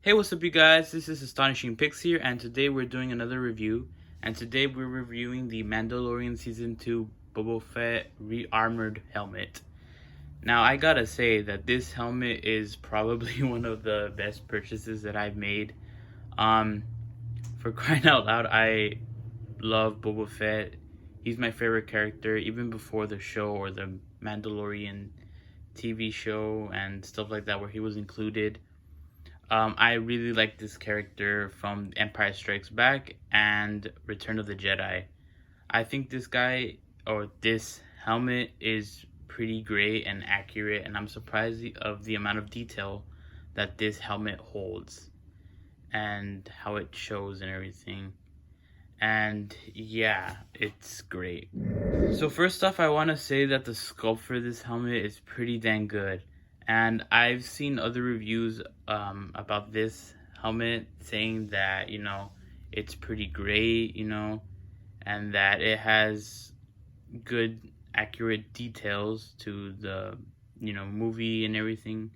Hey, what's up you guys? This is Astonishing Pix here, and today we're doing another review. And today we're reviewing the Mandalorian Season 2 Boba Fett Re-Armored Helmet. Now, I gotta say that this helmet is probably one of the best purchases that I've made. For crying out loud, I love Boba Fett. He's my favorite character, even before the show or the Mandalorian TV show and stuff like that where he was included. I really like this character from Empire Strikes Back and Return of the Jedi. I think this guy, or this helmet, is pretty great and accurate, and I'm surprised of the amount of detail that this helmet holds and how it shows and everything. And yeah, it's great. So first off, I want to say that the sculpt for this helmet is pretty dang good. And I've seen other reviews about this helmet saying that, it's pretty great, and that it has good, accurate details to the, movie and everything.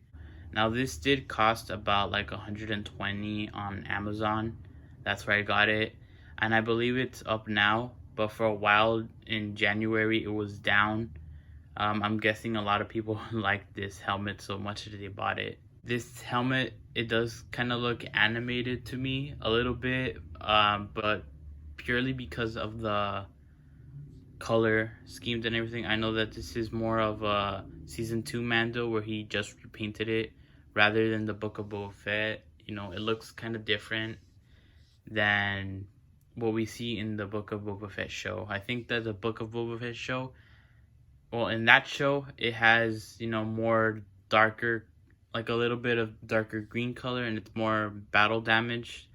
Now, this did cost about like $120 on Amazon. That's where I got it. And I believe it's up now. But for a while in January, it was down. I'm guessing a lot of people like this helmet so much that they bought it. This helmet, it does kind of look animated to me a little bit, but purely because of the color schemes and everything. I know that this is more of a Season 2 Mando where he just repainted it rather than the Book of Boba Fett. It looks kind of different than what we see in the Book of Boba Fett show. I think that the Book of Boba Fett show, well, in that show, it has, more darker, like a little bit of darker green color, and it's more battle damage.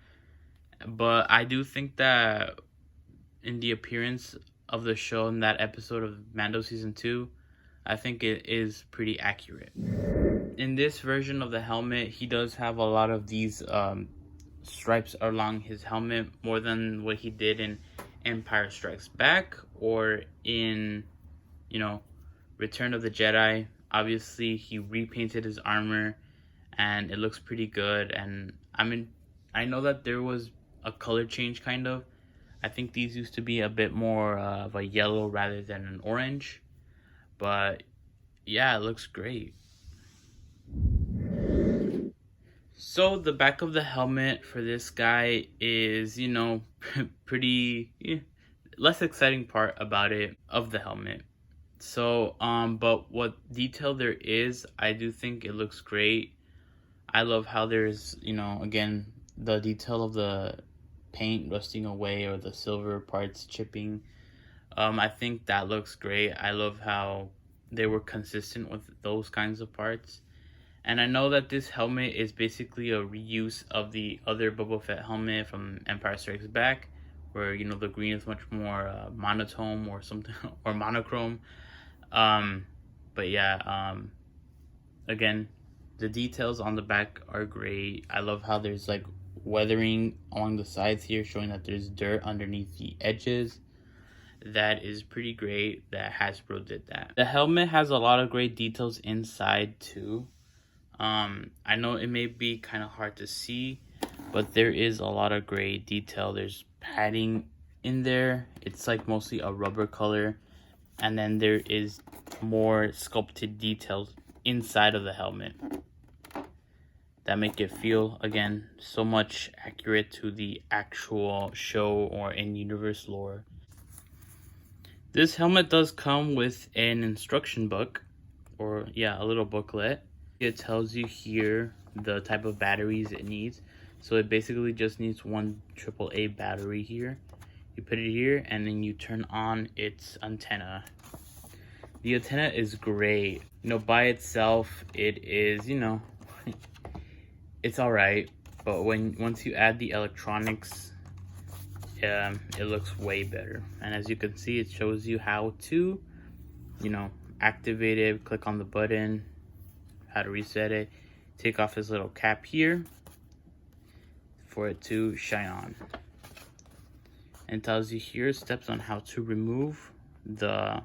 But I do think that in the appearance of the show in that episode of Mando Season 2, I think it is pretty accurate. In this version of the helmet, he does have a lot of these stripes along his helmet, more than what he did in Empire Strikes Back or in, Return of the Jedi. Obviously, he repainted his armor, and it looks pretty good. And I know that there was a color change, kind of. I think these used to be a bit more of a yellow rather than an orange. But yeah, it looks great. So the back of the helmet for this guy is, pretty less exciting part about it of the helmet. So, but what detail there is, I do think it looks great. I love how there's, again, the detail of the paint rusting away or the silver parts chipping. I think that looks great. I love how they were consistent with those kinds of parts. And I know that this helmet is basically a reuse of the other Boba Fett helmet from Empire Strikes Back, where, the green is much more monotone or something, or monochrome. But yeah, again, the details on the back are great. I love how there's like weathering along the sides here, showing that there's dirt underneath the edges. That is pretty great that Hasbro did that. The helmet has a lot of great details inside too. I know it may be kind of hard to see, but there is a lot of great detail. There's padding in there. It's like mostly a rubber color. And then there is more sculpted details inside of the helmet that make it feel, again, so much accurate to the actual show or in-universe lore. This helmet does come with an instruction book, or yeah, a little booklet. It tells you here the type of batteries it needs. So it basically just needs one AAA battery here. You put it here and then you turn on its antenna. The antenna is great. By itself, it is, it's alright. But once you add the electronics, it looks way better. And as you can see, it shows you how to, activate it. Click on the button, how to reset it. Take off this little cap here for it to shine on. And tells you here steps on how to remove the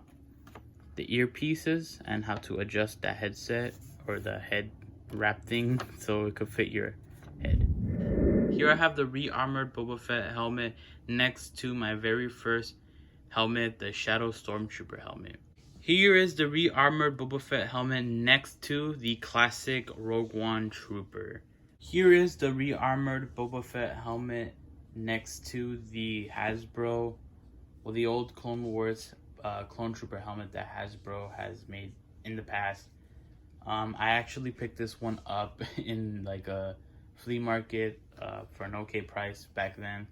earpieces and how to adjust that headset or the head wrap thing so it could fit your head. Here I have the re-armored Boba Fett helmet next to my very first helmet, the Shadow Stormtrooper helmet. Here is the re-armored Boba Fett helmet next to the classic Rogue One Trooper. Here is the re-armored Boba Fett helmet next to the Hasbro, well, the old Clone Wars Clone Trooper helmet that Hasbro has made in the past. I actually picked this one up in like a flea market for an okay price back then.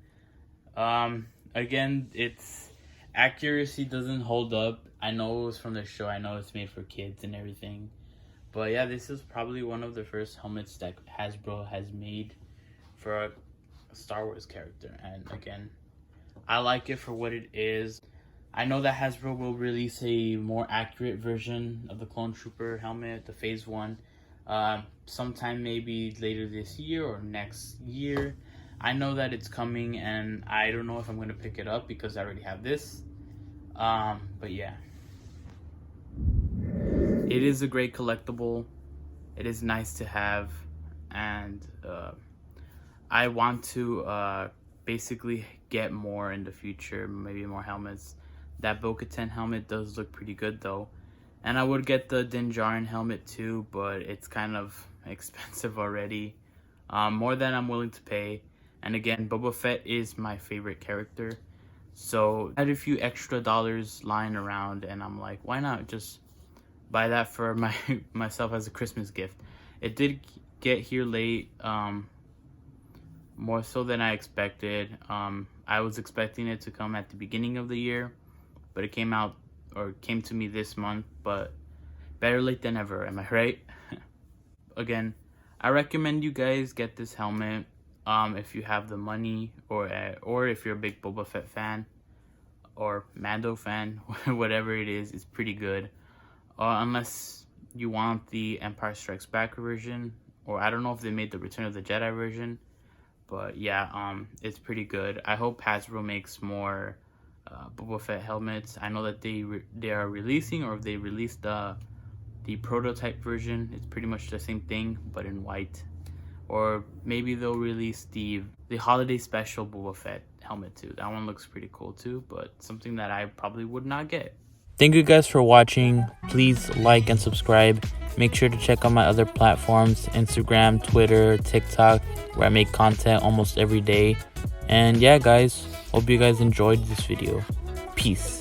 Again, its accuracy doesn't hold up. I know it was from the show. I know it's made for kids and everything. But yeah, this is probably one of the first helmets that Hasbro has made for a Star Wars character. And again, I like it for what it is. I know that Hasbro will release a more accurate version of the Clone Trooper helmet, the Phase 1, sometime maybe later this year or next year. I know that it's coming, and I don't know if I'm going to pick it up because I already have this. But yeah. It is a great collectible. It is nice to have, and I want to basically get more in the future, maybe more helmets. That Bo-Katan helmet does look pretty good though. And I would get the Din Djarin helmet too, but it's kind of expensive already. More than I'm willing to pay. And again, Boba Fett is my favorite character. So I had a few extra dollars lying around, and I'm like, why not just buy that for myself as a Christmas gift. It did get here late, more so than I expected. I was expecting it to come at the beginning of the year, but it came to me this month. But better late than ever, am I right? Again, I recommend you guys get this helmet if you have the money, or if you're a big Boba Fett fan or Mando fan. Whatever it is, it's pretty good. Unless you want the Empire Strikes Back version, or I don't know if they made the Return of the Jedi version, but yeah, it's pretty good. I hope Hasbro makes more Boba Fett helmets. I know that they are releasing, or if they released the prototype version, it's pretty much the same thing but in white. Or maybe they'll release the holiday special Boba Fett helmet too. That one looks pretty cool too, but something that I probably would not get. Thank you guys for watching. Please like and subscribe. Make sure to check out my other platforms, Instagram, Twitter, TikTok, where I make content almost every day. And yeah, guys, hope you guys enjoyed this video. Peace.